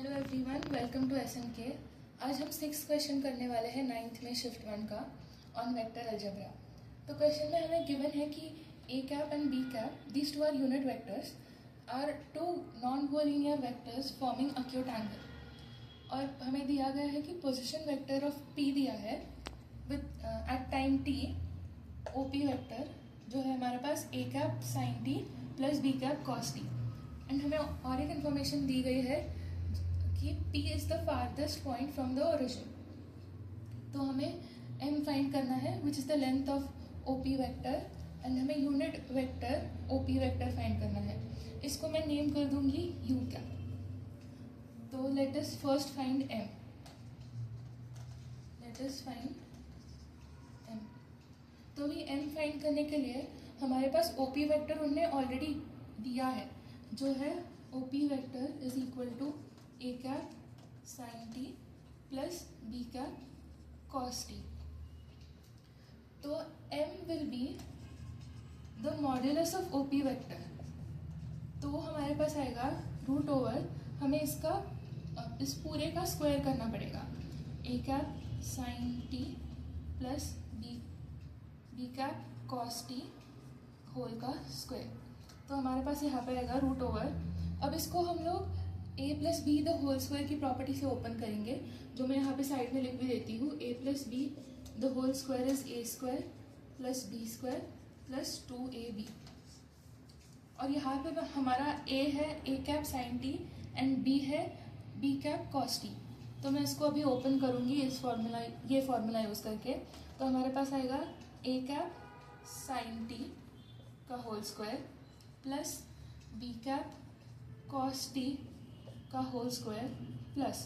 Hello everyone, welcome to SNK। आज हम 6 question करने वाले हैं 9th में शिफ्ट 1 का ऑन वेक्टर अलजेब्रा। तो क्वेश्चन में हमें गिवन है कि a cap and b cap, these two are unit vectors, are two non collinear vectors forming acute angle. और हमें दिया गया है कि पोजिशन वेक्टर ऑफ p दिया है with at time t, OP vector जो है हमारे पास a cap sine t plus b cap cos t। And हमें और एक इन्फॉर्मेशन दी गई है कि P is the farthest point from the origin. तो हमें M फाइंड करना है which is the length of OP vector, and हमें unit vector OP vector find करना है। इसको मैं नेम कर दूंगी U कैप। तो late us first find M। तो भी M फाइंड करने के लिए हमारे पास OP वेक्टर उन्होंने ऑलरेडी दिया है, जो है OP vector is equal to a cap sine t plus b cap cos t। तो m will be the modulus of OP vector. तो वो हमारे पास आएगा रूट ओवर, हमें इस पूरे का स्क्वायर करना पड़ेगा, a cap sine t plus b cap cos t whole का स्क्वायर। तो हमारे पास यहाँ पे आएगा रूट ओवर। अब इसको हम लोग a plus B the whole square की प्रॉपर्टी से ओपन करेंगे, जो मैं यहाँ पे साइड में लिख भी देती हूँ। a plus B the whole square is a square plus b square plus 2ab। और यहाँ पे हमारा a है a cap sine t and b है b कैप कॉस t। तो मैं इसको अभी ओपन करूँगी ये फॉर्मूला यूज़ करके। तो हमारे पास आएगा a कैप साइन t का whole square plus b cap cos t का whole square plus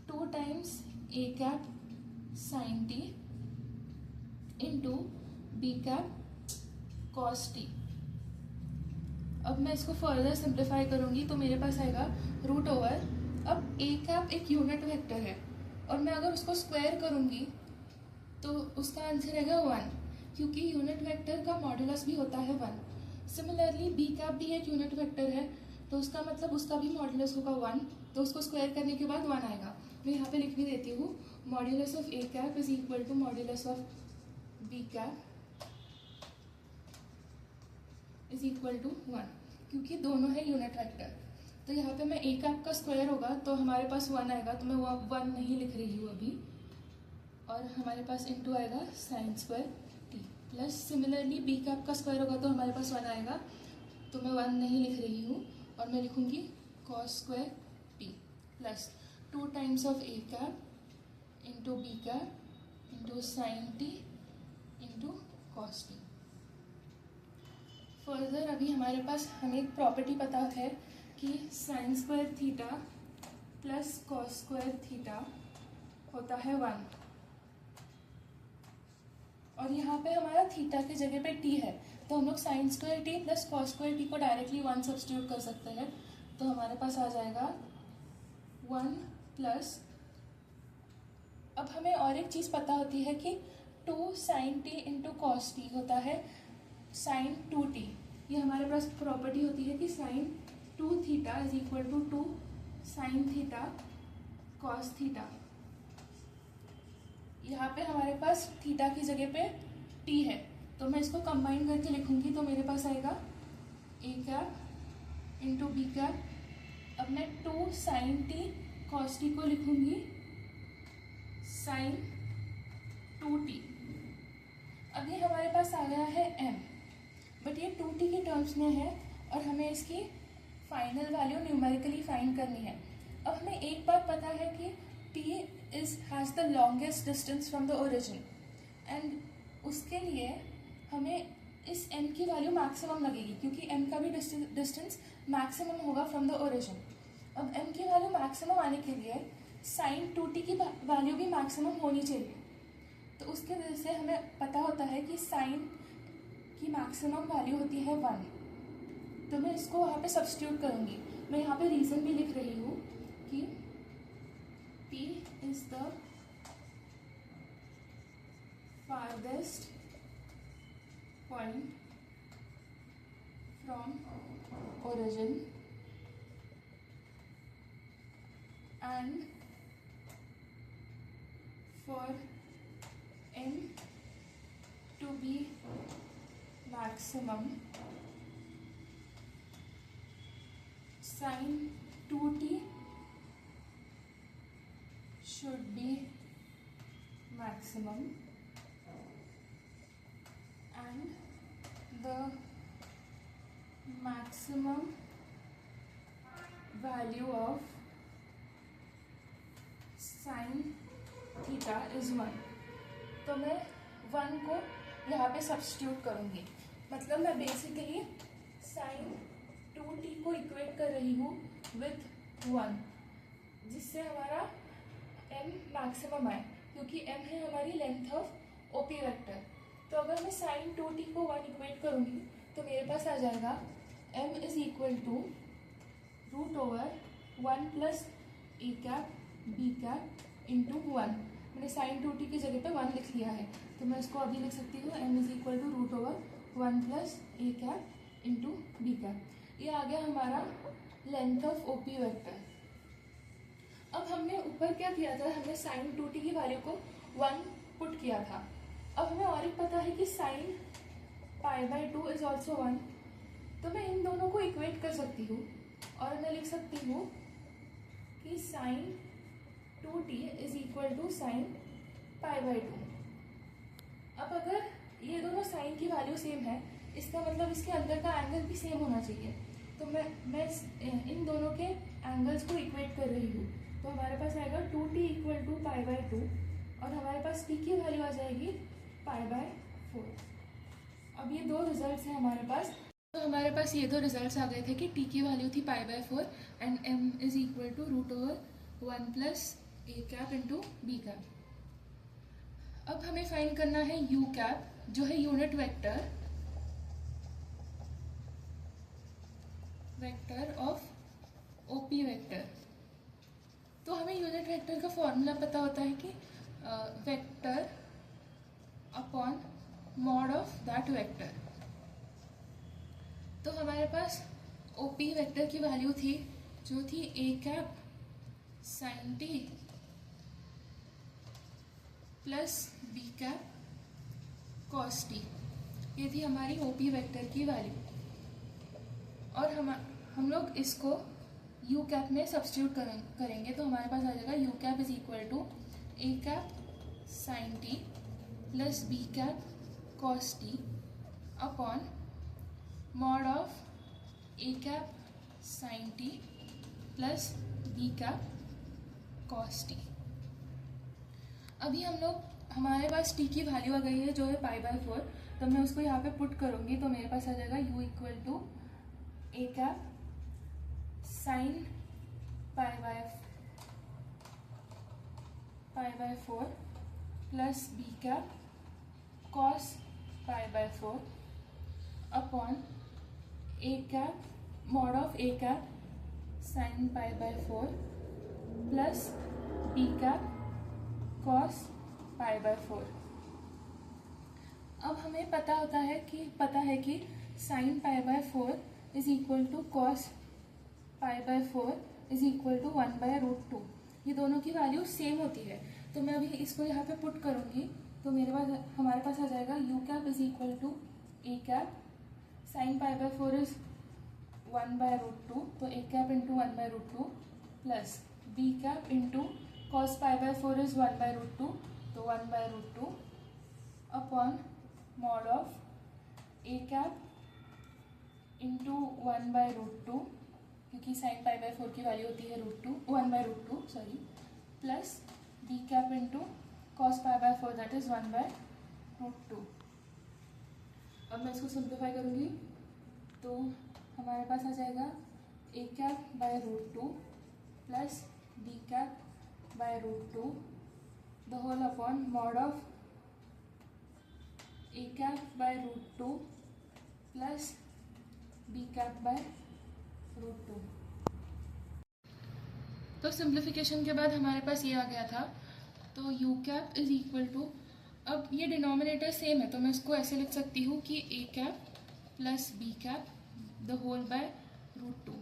2 times a cap sine t into b cap cos t। अब मैं इसको फर्दर सिंप्लीफाई करूँगी तो मेरे पास आएगा रूट ओवर। अब a कैप एक यूनिट वेक्टर है और मैं अगर उसको स्क्वायर करूँगी तो उसका आंसर आएगा 1, क्योंकि यूनिट वेक्टर का मॉड्यूलस भी होता है 1। सिमिलरली b कैप भी एक यूनिट वेक्टर है, तो उसका मतलब उसका भी मॉड्यूलस होगा 1, तो उसको स्क्वायर करने के बाद 1 आएगा। मैं यहाँ पे लिख भी देती हूँ, modulus of a cap is equal to modulus of b cap is equal to 1, क्योंकि दोनों है यूनिट वेक्टर। तो यहाँ पे मैं a कैप का स्क्वायर होगा तो हमारे पास 1 आएगा, तो मैं वो 1 नहीं लिख रही हूँ अभी। और हमारे पास इंटू आएगा sine square t plus similarly b cap का स्क्वायर होगा तो हमारे पास 1 आएगा, तो मैं 1 नहीं लिख रही हूँ और मैं लिखूँगी cos square t plus 2 times of a cap into b cap into sine t into cos t। Further अभी हमारे पास हमें एक प्रॉपर्टी पता है कि sine square theta plus cos square theta होता है 1। और यहाँ पे हमारा थीटा की जगह पे t है, तो हम लोग sine square t plus cos square t को डायरेक्टली 1 सब्स्टिट्यूट कर सकते हैं। तो हमारे पास आ जाएगा 1 प्लस, अब हमें और एक चीज़ पता होती है कि 2 sine t into cos t होता है साइन 2t। ये हमारे पास प्रॉपर्टी होती है कि sine 2 theta is equal to 2 sine theta cos theta. यहाँ पे हमारे पास थीटा की जगह पे t है, तो मैं इसको कंबाइन करके लिखूंगी तो मेरे पास आएगा a cap into B cap. अब मैं 2 साइन t कॉस t को लिखूंगी साइन 2t। अब ये हमारे पास आ गया है m, बट ये 2t के टर्म्स में है और हमें इसकी फाइनल वैल्यू न्यूमेरिकली फाइंड करनी है। अब हमें एक बात पता है कि p has the longest distance from the origin, and उसके लिए हमें इस m की वैल्यू मैक्सिमम लगेगी, क्योंकि m का भी डिस्टेंस मैक्सिमम होगा फ्रॉम द ओरिजिन। अब m की वैल्यू मैक्सिमम आने के लिए साइन 2t की वैल्यू भी मैक्सिमम होनी चाहिए। तो उसके वजह से हमें पता होता है कि साइन की मैक्सिमम वैल्यू होती है 1। तो मैं इसको वहाँ पे सब्स्टिट्यूट करूँगी। मैं यहाँ पे रीज़न भी लिख रही हूँ कि P is the farthest point from origin and for n to be maximum, sin 2t should be maximum and the maximum value of sin theta is 1। तो मैं 1 को यहाँ पे सब्स्टिट्यूट करूँगी, मतलब मैं बेसिकली sin 2t को इक्वेट कर रही हूँ विथ 1, जिससे हमारा m मैक्सिमम आए, क्योंकि m है हमारी लेंथ ऑफ ओपी वेक्टर। तो अगर मैं sin 2t को 1 इक्वेट करूँगी तो मेरे पास आ जाएगा m is equal to root over 1 plus A cap B cap into 1। मैंने sin 2t की जगह पे 1 लिख लिया है, तो मैं इसको अभी लिख सकती हूँ m is equal to root over 1 plus A cap into B cap. ये आ गया हमारा लेंथ ऑफ ओपी वेक्टर। अब हमने ऊपर क्या किया था, हमने sin 2t की वैल्यू को 1 पुट किया था। अब हमें और एक पता है कि sin pi by 2 is also 1, तो मैं इन दोनों को इक्वेट कर सकती हूँ और मैं लिख सकती हूँ कि sin 2t is equal to sin pi by 2। अब अगर ये दोनों साइन की वैल्यू सेम है, इसका मतलब इसके अंदर का एंगल भी सेम होना चाहिए। तो मैं इन दोनों के एंगल्स को इक्वेट कर रही हूँ। तो हमारे पास आएगा 2t equal to pi by 2 और हमारे पास t की वैल्यू आ जाएगी पाई बाय 4। अब ये दो रिजल्ट्स हैं हमारे पास। तो हमारे पास ये दो रिजल्ट्स आ गए थे कि t की वैल्यू थी pi by 4 and m is equal to root over 1 plus A cap into B cap. अब हमें फाइंड करना है u कैप, जो है unit vector of OP vector. तो हमें यूनिट वेक्टर का फॉर्मूला पता होता है कि vector upon mod of that vector. तो हमारे पास ओपी वेक्टर की वैल्यू थी जो थी a cap sine T plus B cap cos t. ये थी हमारी ओपी वेक्टर की वैल्यू और हम लोग इसको यू कैप में सब्स्टिट्यूट करेंगे। तो हमारे पास आ जाएगा you cap is equal to A cap sine T plus B cap cos T upon mod of A cap sine T plus B cap cos T. अभी हमारे पास t की वैल्यू आ गई है जो है पाई बाय 4, तो मैं उसको यहाँ पे पुट करूँगी तो मेरे पास आ जाएगा u equal to A cap sine pi by 4 plus B cap cos pi by 4 upon A cap mod of A cap sine pi by 4 plus B cap cos pi by 4। अब हमें पता है कि sine pi by 4 is equal to cos pi by 4 is equal to 1 by root 2। ये दोनों की value same होती है, तो मैं अभी इसको यहाँ पे पुट करूँगी तो हमारे पास आ जाएगा you cap is equal to A cap sine pi by 4 is 1 by root 2, तो a cap into 1 by root 2 plus B cap into cos pi by 4 is 1 by root 2, तो 1 by root 2 upon mod of A cap into 1 by root 2, क्योंकि sign pi by 4 की value होती है 1 by root 2 sorry, plus B cap into cos pi by 4 that is 1 by root 2। अब मैं इसको simplify करूँगी तो हमारे पास आ जाएगा a cap by root 2 plus B cap by root 2 the whole upon mod of a cap by root 2 plus b cap by root 2। तो सिंप्लीफिकेशन के बाद हमारे पास ये आ गया था। तो u cap is equal to, अब ये डिनोमिनेटर सेम है तो मैं इसको ऐसे लिख सकती हूँ कि a cap plus B cap the whole by root 2।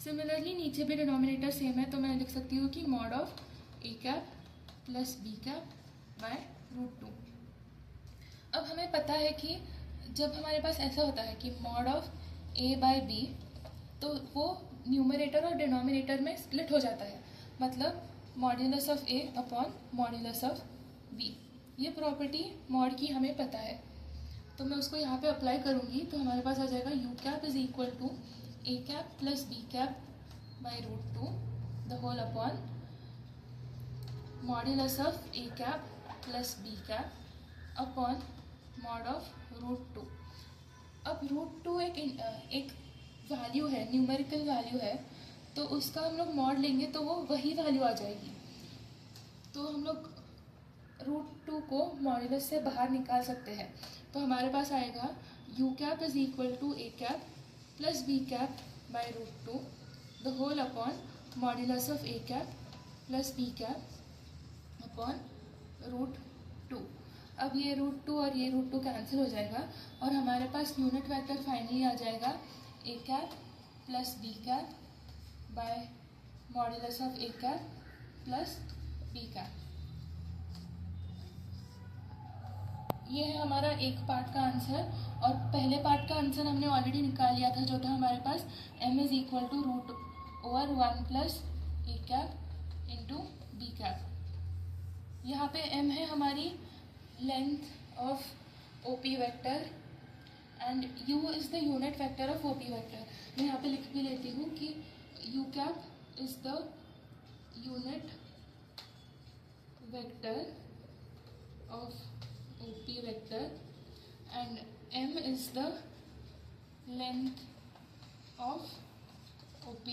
Similarly नीचे भी डिनोमिनेटर सेम है, तो मैं लिख सकती हूँ कि mod of A cap plus B cap by root 2। अब हमें पता है कि जब हमारे पास ऐसा होता है कि mod of A by B, तो वो न्यूमरेटर और डिनोमिनेटर में स्प्लिट हो जाता है, मतलब modulus of A upon modulus of B. ये प्रॉपर्टी मॉड की हमें पता है, तो मैं उसको यहाँ पे अप्लाई करूँगी, तो हमारे पास आ जाएगा you cap is equal to A cap plus B cap by root 2 the whole upon modulus of A cap plus B cap upon mod of root 2। अब रूट 2 एक वैल्यू है, न्यूमेरिकल वैल्यू है, तो उसका हम लोग मॉड लेंगे तो वो वही वैल्यू आ जाएगी। तो हम लोग रूट 2 को मॉड्यूलस से बाहर निकाल सकते हैं, तो हमारे पास आएगा U cap is equal to A cap plus B cap by root 2 the whole upon modulus of A cap plus B cap upon root 2। अब ये रूट 2 और ये रूट 2 कैंसिल हो जाएगा और हमारे पास यूनिट वेक्टर फाइनली आ जाएगा a cap plus B cap by modulus of A cap plus B cap. ये है हमारा एक पार्ट का आंसर, और पहले पार्ट का आंसर हमने ऑलरेडी निकाल लिया था, जो था हमारे पास m is equal to root over 1 plus A cap into B cap. यहाँ पे m है हमारी length of OP vector and u is the unit vector of OP vector. मैं यहाँ पे लिख भी लेती हूँ कि u cap is the unit vector of OP vector and m is the length of OP